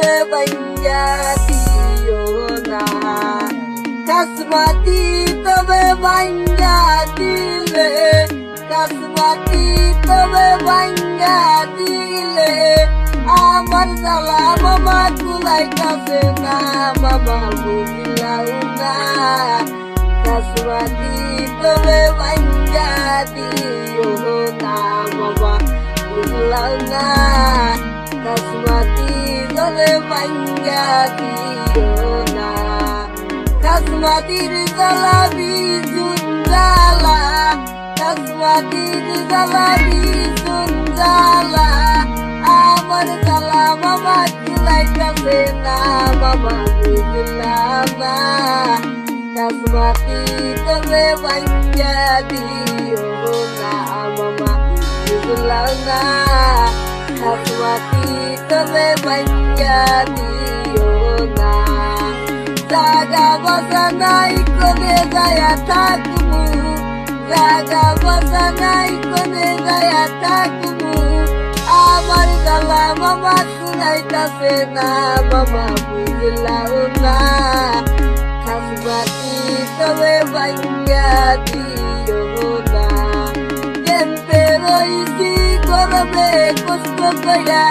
তবে ভাঙ্গা দিও না, কাসমাতি তবে ভাঙ্গা দিলে, কাসমাতি তবে ভাঙ্গা দিলে, আমার জ্বালা মামা কুলাইতাছে না, মামা বুঝলাম না, কাসমাতি তবে ভাঙ্গা দিও না, মামা বুঝলাম না, কাসমাতি তবে ভাঙ্গা দিও না, কাসমাতির জ্বালা বিজুন জ্বালা, কাসমাতির জ্বালা বিজুন জ্বালা, আমার জ্বালা মামা কুলাইতাছে না, মামা বুঝলাম না, কাসমাতি তবে ভাঙ্গা দিও না, মামা বুঝলাম না, কাসমাতি তবে ভাঙ্গা দিও না, জাগা বসা নাই কোনে যায়া থাকবো, জাগা বসা নাই কোনে যায়া থাকবো, আমার জ্বালা মামা কুলাইতাছে না, মামা বুঝলাম না, কাসমাতি তবে ভাঙ্গা দিও না, কেমতে রইছি গরমে কষ্ট কইরা,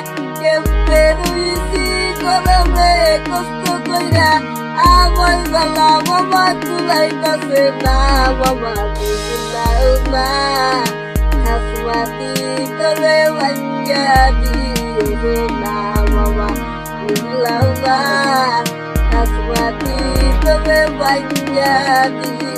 কেমতে রইছি গরমে কষ্ট কইরা, আমার জ্বালা মামা কুলাইতাছে না, মামা বুঝলাম না, কাসমাতি তবে ভাঙ্গা দিও না, মামা বুঝলাম না, কাসমাতি তবে ভাঙ্গা দিও